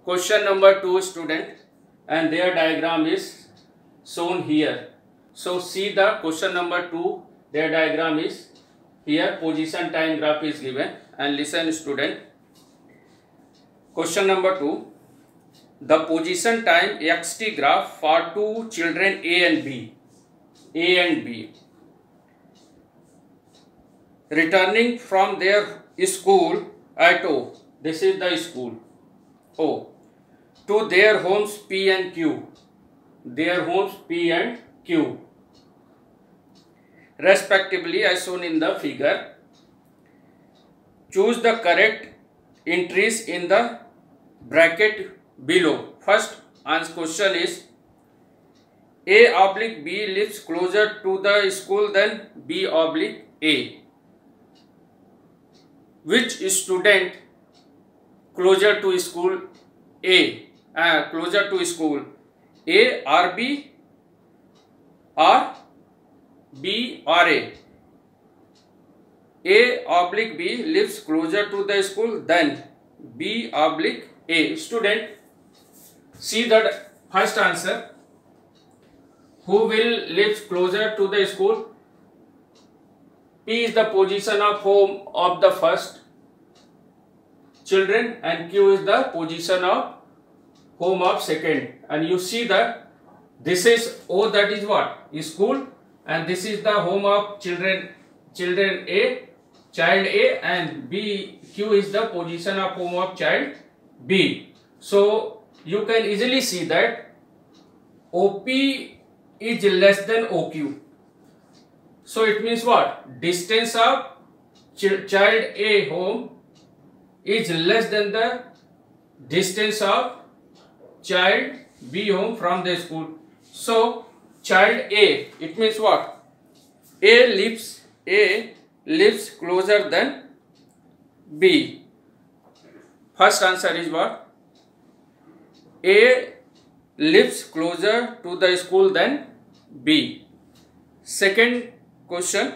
Question number 2 student, and their diagram is shown here. So see the question number 2, their diagram is here, position time graph is given, and listen student. Question number 2, the position time xt graph for two children A and B returning from their school at O, this is the school O, to their homes P and Q, respectively as shown in the figure. Choose the correct entries in the bracket below. First answer question is A/B lives closer to the school than B/A. Which student closer to school A? Closer to school A or B, or B or A? A/B lives closer to the school than B/A. Student, see that first answer. Who will live closer to the school? P is the position of home of the first children and Q is the position of home of second. And you see that this is O, that is what? School, and this is the home of children A, child A, and Q is the position of home of child B. So you can easily see that OP is less than OQ. So it means what? Distance of child A home is less than the distance of child B home from the school. So child A, it means what? A lives closer than B. First answer is what? A lives closer to the school than B. Second question,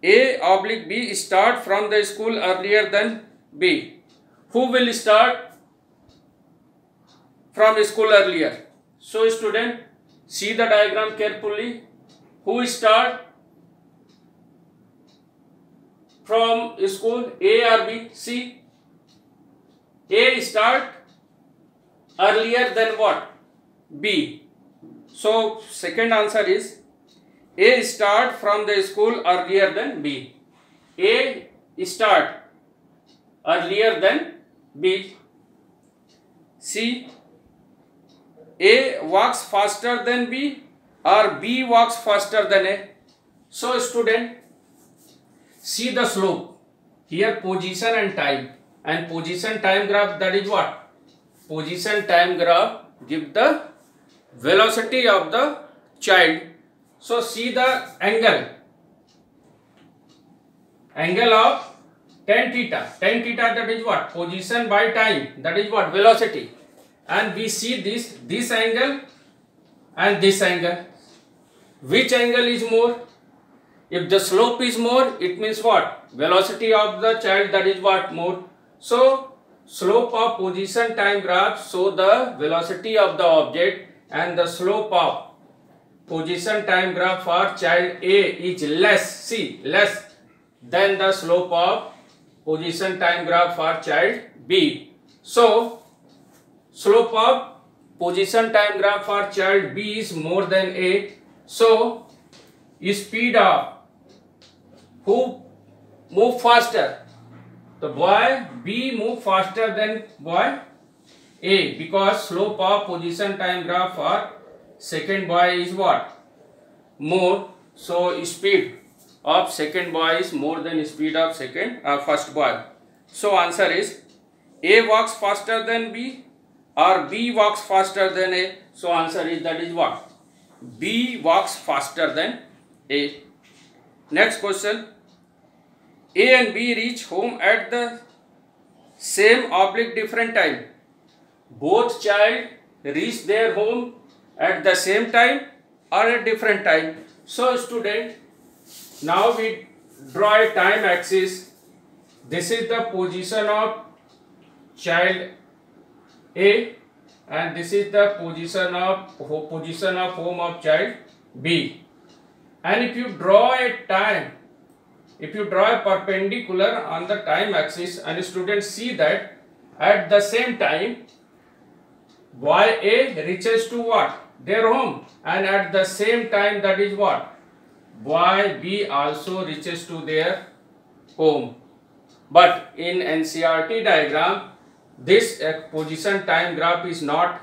A/B start from the school earlier than B. Who will start from school earlier? So student, see the diagram carefully. Who start from school, A or B? See, A start earlier than what? B. So second answer is A start from the school earlier than B. A start earlier than B. C, A walks faster than B or B walks faster than A. So student, see the slope here, position and time, and position time graph, that is what? Position time graph give the velocity of the child. So see the angle of tan theta, that is what? Position by time, that is what? Velocity. And we see this angle and this angle. Which angle is more? If the slope is more, it means what? Velocity of the child, that is what? More. So slope of position time graph show the velocity of the object, and the slope of position time graph for child A is less, see, less than the slope of position time graph for child B. So slope of position time graph for child B is more than A. So speed of who move faster? The boy B move faster than boy A, because slope of position time graph for second boy is what? More. So speed of second boy is more than speed of first boy. So answer is A walks faster than B or B walks faster than A. So answer is, that is what? B walks faster than A. Next question, A and B reach home at the same/different time. Both child reach their home at the same time or at different time. So student, now we draw a time axis. This is the position of child A, and this is the position of home of child B. And if you draw a perpendicular on the time axis, and students see that at the same time YA reaches to what? Their home, and at the same time, that is what? YB also reaches to their home. But in NCERT diagram, this position time graph is not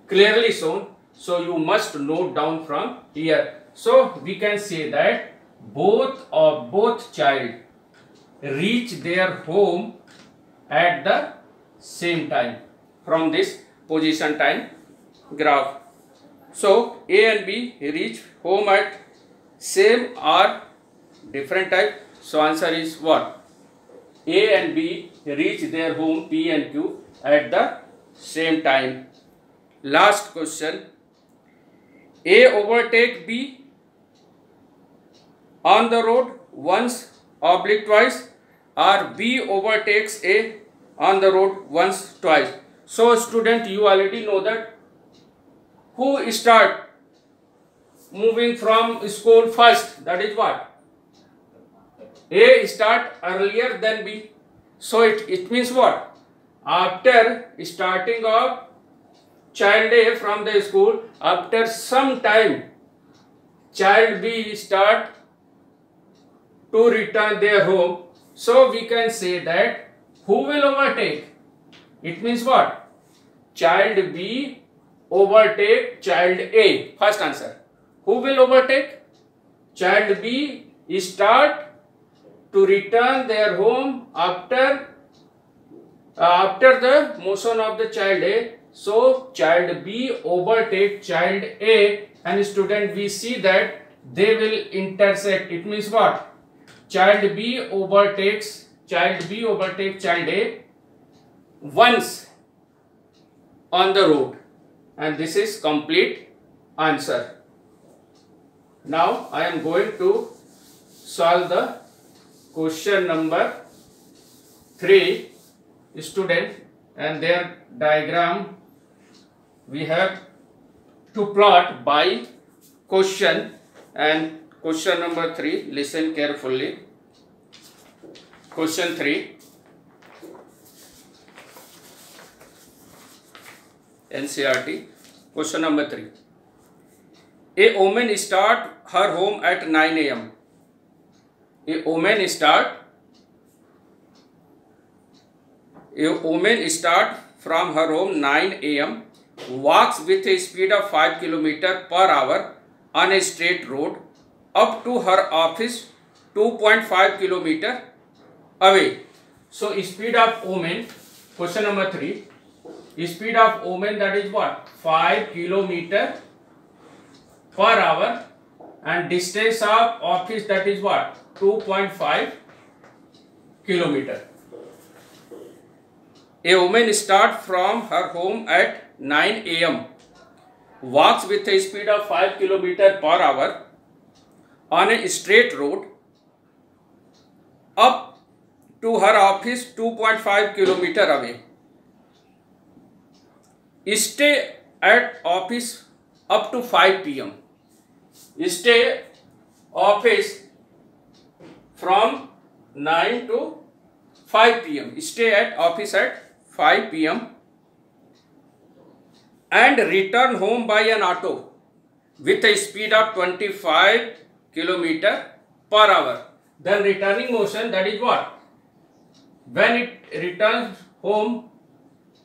clearly shown, so you must note down from here. So we can say that both child reach their home at the same time from this position time graph. So A and B reach home at same or different time. So answer is what? A and B reach their home P and Q at the same time. Last question. A overtake B on the road once oblique twice, or B overtakes A on the road once twice. So student, you already know that who start moving from school first, that is what? A start earlier than B. So it means what? After starting of child A from the school, after some time child B start to return their home. So we can say that who will overtake? It means what? Child B overtake child A. First answer. Who will overtake? Child B start to return their home after the motion of the child A. So child B overtake child A, and student, we see that they will intersect. It means what? Child B overtakes child A once on the road, and this is complete answer. Now I am going to solve the question number 3, student, and their diagram we have to plot by question. And question number 3, listen carefully. Question 3, NCERT. Question number 3. A woman start her home at 9 a.m. A woman start from her home 9 a.m. walks with a speed of 5 km per hour on a straight road up to her office 2.5 km away. So speed of woman, question number 3, speed of woman, that is what? 5 km per hour, and distance of office, that is what? 2.5 km. A woman starts from her home at 9 a.m. walks with a speed of 5 km per hour on a straight road up to her office 2.5 km away. Stay at office up to 5 p.m. Stay office from 9 to 5 p.m. Stay at office at 5 p.m. and return home by an auto with a speed of 25 km per hour. Then returning motion, that is what? When it returns home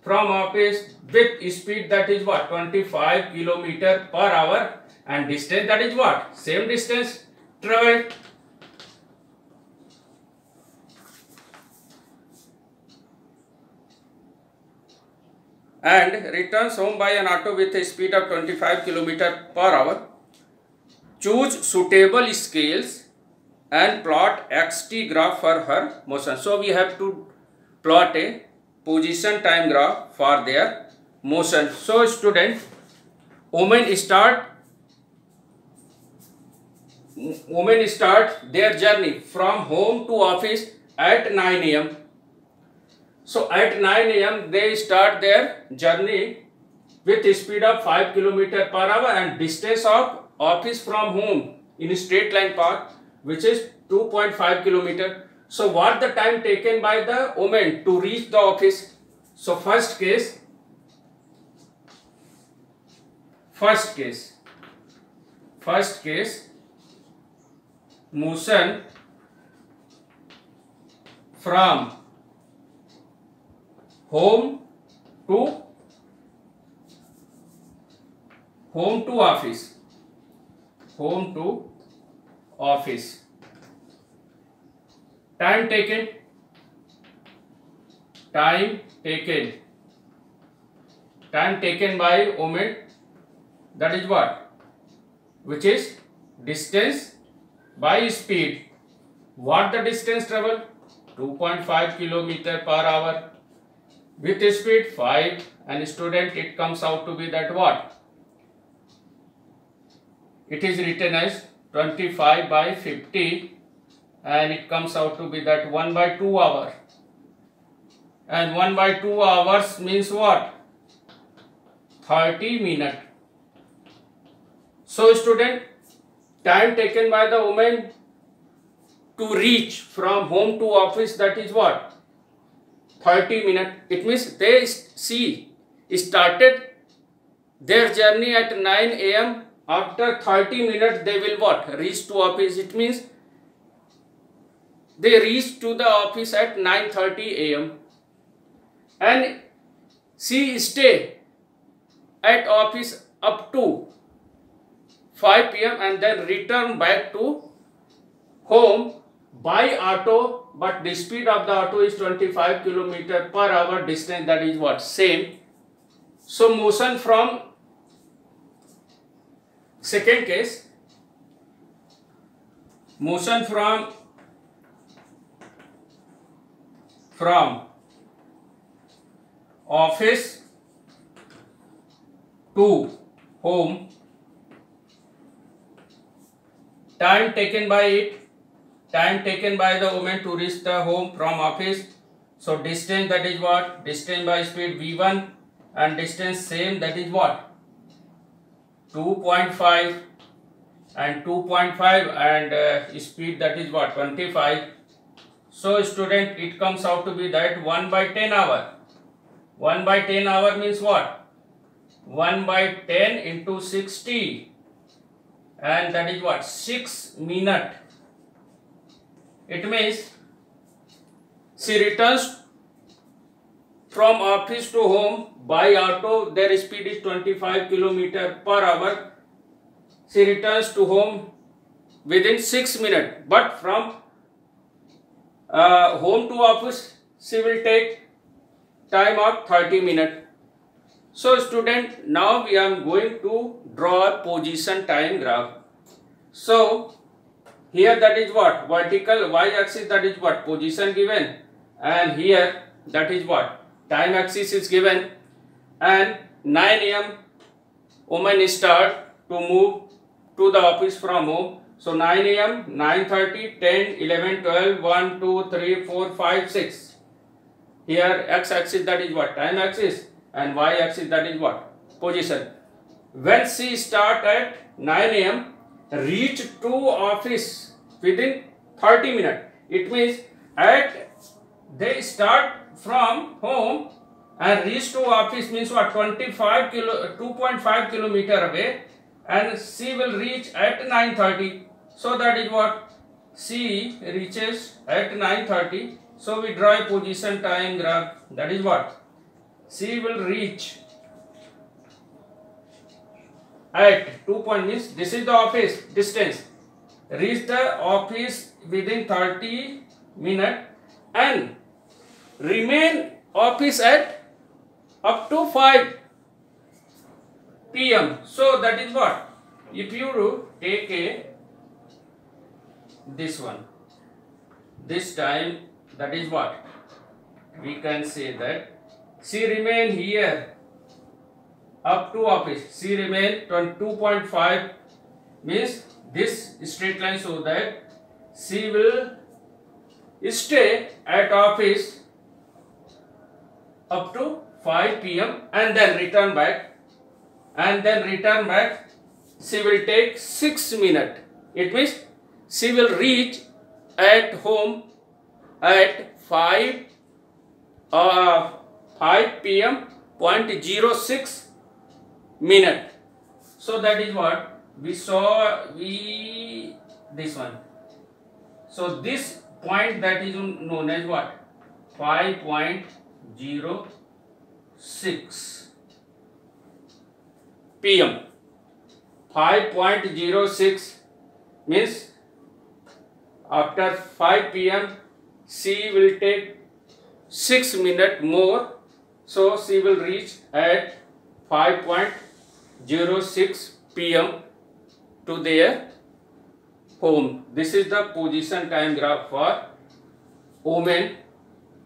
from office with speed, that is what? 25 km per hour, and distance, that is what? Same distance traveled. And returns home by an auto with a speed of 25 km per hour. Choose suitable scales and plot xt graph for her motion. So we have to plot a position time graph for their motion. So student, women start their journey from home to office at 9 a.m. So at 9 a.m. they start their journey with a speed of 5 km per hour and distance of office from home in a straight line path which is 2.5 km. So what the time taken by the woman to reach the office? So first case motion from home to office. Time taken by woman, that is what? Which is distance by speed. What the distance travel? 2.5 km per hour with a speed 5, and student, it comes out to be that what? It is written as 25 by 50 and it comes out to be that 1 by 2 hour. And 1 by 2 hours means what? 30 minutes. So student, time taken by the woman to reach from home to office, that is what? 30 minutes. It means they started their journey at 9 a.m. After 30 minutes they will what? Reach to office. It means they reach to the office at 9:30 a.m. and she stay at office up to 5 p.m. and then return back to home by auto, but the speed of the auto is 25 km per hour. Distance, that is what? Same. So motion from second case, motion from office to home, time taken by the woman to reach the home from office. So distance, that is what? Distance by speed v1 and distance same, that is what? 2.5 and 2.5 and speed, that is what? 25. So student, it comes out to be that 1 by 10 hour. 1 by 10 hour means what? 1 by 10 into 60 and that is what? 6 minutes. It means she returns from office to home by auto, their speed is 25 km per hour. She returns to home within 6 minutes, but from home to office she will take time of 30 minutes. So student, now we are going to draw a position time graph. So here, that is what? Vertical y-axis, that is what? Position given, and here that is what? Time axis is given. And 9 a.m. woman start to move to the office from home. So 9 a.m., 9:30, 10, 11, 12, 1, 2, 3, 4, 5, 6. Here x-axis, that is what? Time axis, and y-axis, that is what? Position. When she start at 9 a.m., reach to office within 30 minutes. It means they start from home and reach to office means what? 2.5 kilometer away, and she will reach at 9:30. So that is what? She reaches at 9:30. So we draw a position time graph. That is what? She will reach at 2 point means this is the office distance. Reach the office within 30 minutes and remain office at up to 5 p.m. So that is what? If you take this one, this time, that is what? We can say that she remain here up to office. She remain 2.5 means this straight line, so that she will stay at office up to 5 p.m. and then return back. She will take 6 minutes. It means she will reach at home at 5 p.m. 0.06 minute. So that is what we saw. This one. So this point that is known as what? 5.06 p.m. 5.06 means after 5 p.m. she will take 6 minutes more, so she will reach at 5.06 p.m. to their home. This is the position time graph for women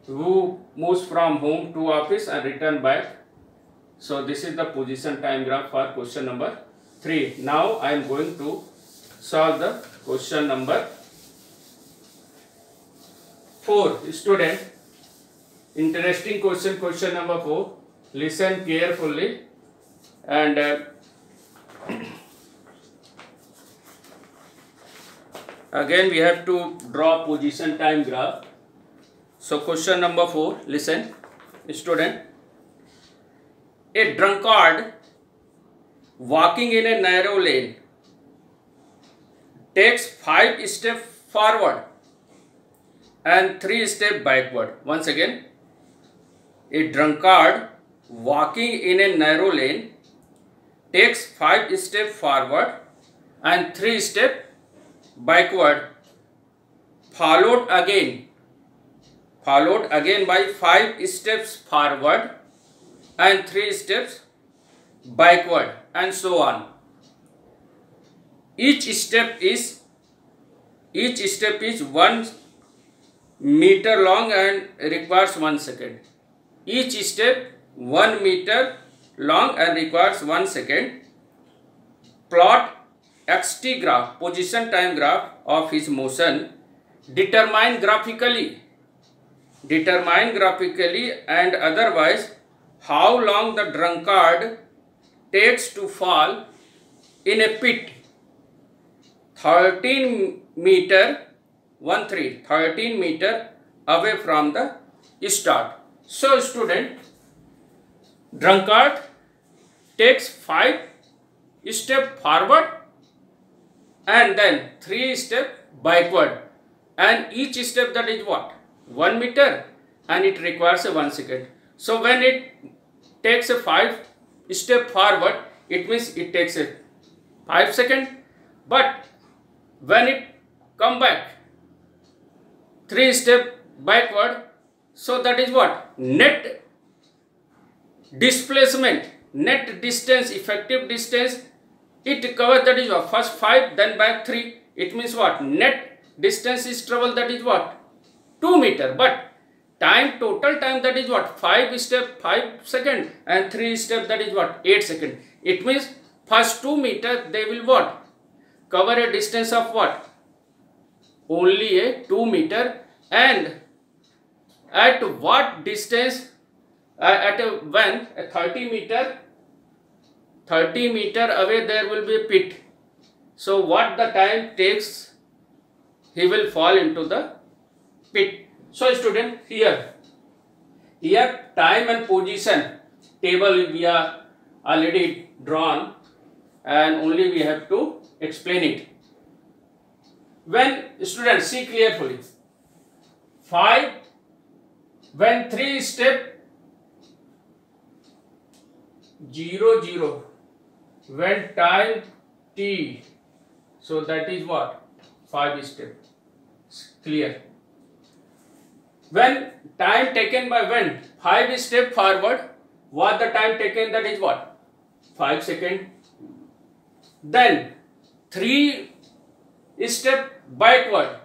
who moves from home to office and return back. So this is the position time graph for question number 3. Now I am going to solve the question number 4. Student, interesting question, question number 4. Listen carefully and again we have to draw position time graph. So question number 4, listen student. A drunkard walking in a narrow lane takes 5 steps forward and 3 steps backward. Once again, a drunkard walking in a narrow lane takes 5 steps forward and 3 steps backward, followed again by 5 steps forward and 3 steps backward, and so on. Each step is 1 meter long and requires 1 second. Each step 1 meter long and requires 1 second. Plot xt graph, position time graph of his motion. Determine graphically and otherwise how long the drunkard takes to fall in a pit 13 meter away from the start. So student, drunkard takes 5 steps forward and then 3 steps backward, and each step that is what? 1 meter and it requires a 1 second. So when it takes a 5 step forward, it means it takes a 5 seconds, but when it come back 3 steps backward, so that is what? Net displacement, net distance, effective distance it covers, that is what? First 5 then back 3. It means what? Net distance is travel, that is what? 2 meter, but time, total time, that is what? 5 step 5 seconds and 3 step, that is what? 8 seconds. It means first 2 meter they will what? Cover a distance of what? Only a 2 meter, and at what distance? When a 30 meter away there will be a pit. So what the time takes? He will fall into the pit. So student, here time and position table we are already drawn and only we have to explain it. When students see carefully, 5 when 3 step 0 0 when time t, so that is what? 5 step. Clear? When time taken by when 5 step forward, what the time taken? That is what? 5 seconds. Then 3 step backward.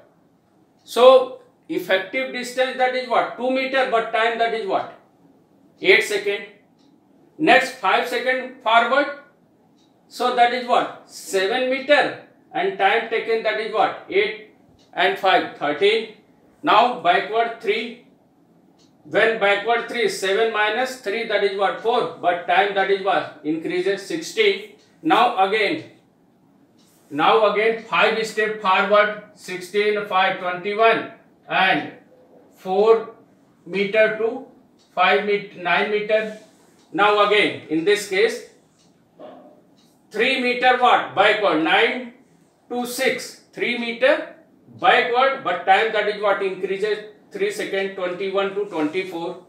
So effective distance, that is what? 2 meter, but time, that is what? 8 seconds. Next 5 seconds forward. So that is what? 7 meter, and time taken, that is what? 8 and 5, 13. Now backward 3 When backward 3, 7 minus 3, that is what, 4, but time that is what, increases 16. Now again 5 step forward, 16, 5, 21, and 4 meter to 5 meter, 9 meter. Now again in this case 3 meter what, backward, 9 to 6, 3 meter backward, but time that is what, increases 3 seconds, 21 to 24.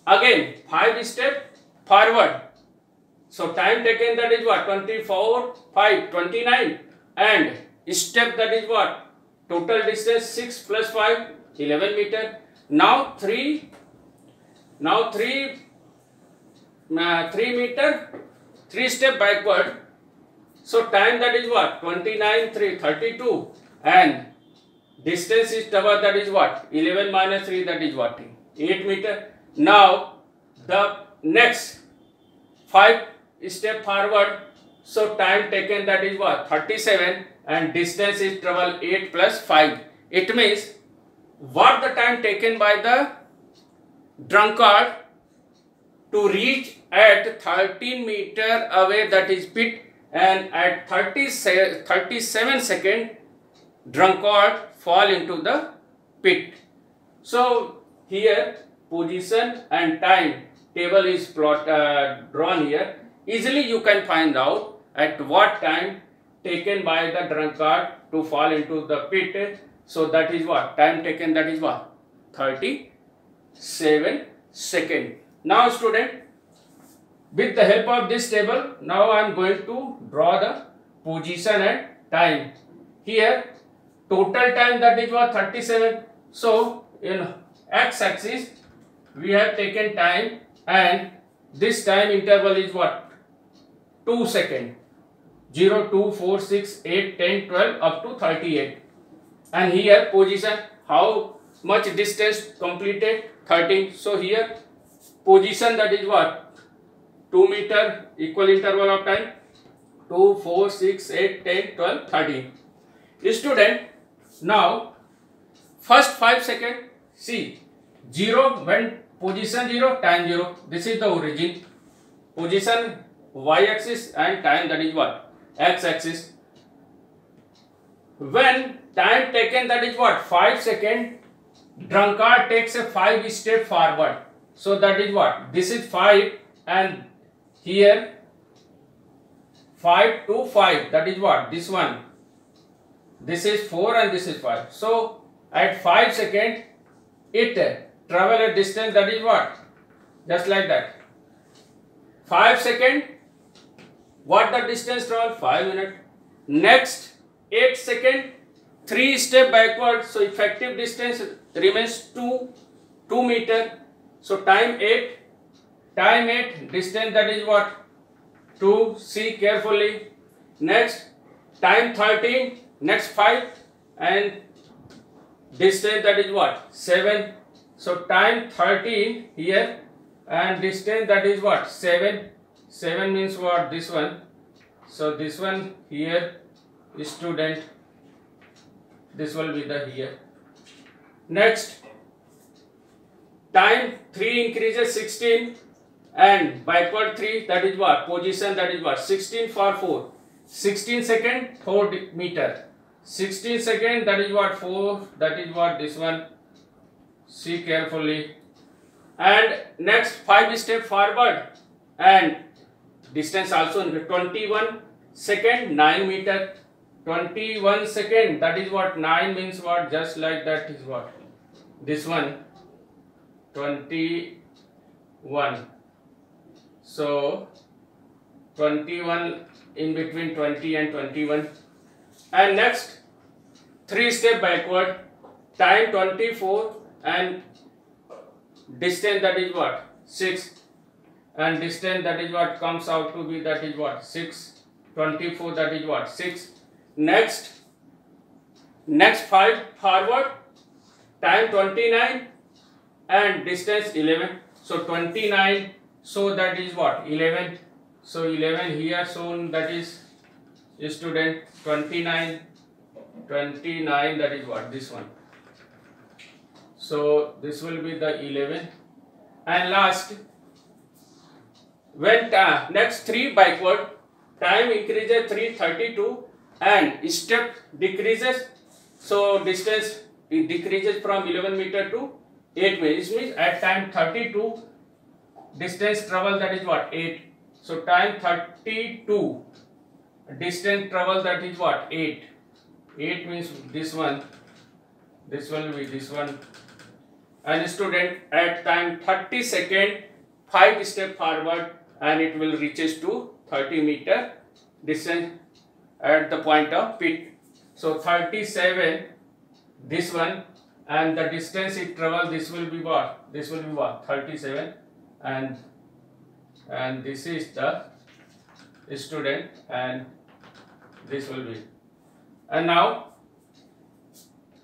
Again 5 step forward, so time taken that is what, 24, 5, 29, and step that is what, total distance 6 plus 5, 11 meter. Now 3 meter, 3 step backward, so time that is what, 29, 3, 32, and distance is double, that is what, 11 minus 3, that is what, 8 meter. Now the next 5 step forward, so time taken that is what, 37, and distance is double, 8 plus 5. It means what the time taken by the drunkard to reach at 13 meter away, that is pit, and at 37 second drunkard fall into the pit. So here position and time table is drawn here. Easily you can find out at what time taken by the drunkard to fall into the pit. So that is what, time taken, that is what, 37 second. Now student, with the help of this table, now I am going to draw the position and time. Here total time that is what, 37. So in x axis we have taken time, and this time interval is what, 2 seconds, 0, 2, 4, 6, 8, 10, 12 up to 38. And here position, how much distance completed, 13. So here position that is what, 2 meter, equal interval of time, 2, 4, 6, 8, 10, 12, 13. Student, now first 5 seconds, see 0, when position 0, time 0, this is the origin, position y axis, and time that is what, x axis. When time taken that is what, 5 seconds, drunkard takes a 5 step forward, so that is what, this is 5, and here 5 to 5, that is what, this one, this is 4 and this is 5. So at 5 seconds it travel a distance that is what, just like that, 5 seconds, what the distance travel, 5 minutes. Next 8 seconds, 3 step backward, so effective distance remains 2 meter. So time 8, distance that is what, 2, see carefully. Next time 13, next 5, and distance that is what, 7. So time 13 here, and distance that is what, 7. 7 means what, this one. So this one here, student, this will be the here. Next time 3 increases 16, and backward 3, that is what, position that is what, 16 for 4, 16 second, 4 meter, 16 second, that is what, 4, that is what, this one, see carefully. And next 5 step forward, and distance also 21 second, 9 meter, 21 second, that is what, 9 means what, just like that is what, this one, 21. So 21 in between 20 and 21. And next 3 step backward, time 24, and distance that is what, 6, and distance that is what comes out to be, that is what, 6, 24, that is what, 6. Next 5 forward, time 29, and distance 11. So 29, so that is what, 11. So 11 here shown, that is student, 29, that is what, this one. So this will be the 11. And last, when next 3 backward, time increases 3:32 and step decreases. So distance it decreases from 11 meter to 8 meter. It means at time 32, distance travel, that is what, 8. So time 32, distance travel, that is what, 8. 8 means this one. This will be this one. And student, at time 30 second, 5 step forward and it will reaches to 30 meter distance at the point of pit. So 37, this one, and the distance it travel, this will be what? This will be what? 37, and this is the student, and this will be. And now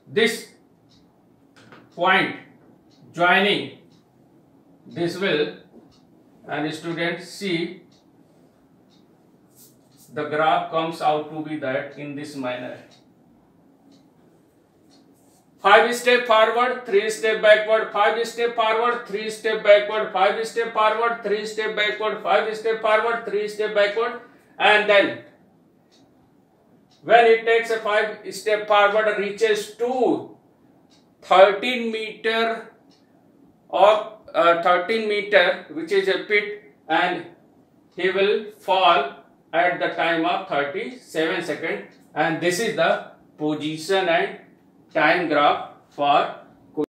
this point joining this will, and students see the graph comes out to be that in this manner. 5 step forward, 3 step backward, 5 step forward, 3 step backward, 5 step forward, 3 step backward, 5 step forward, 3 step backward, and then when it takes a 5 step forward, reaches to 13 meter of 13 meter, which is a pit, and he will fall at the time of 37 seconds, and this is the position and time graph for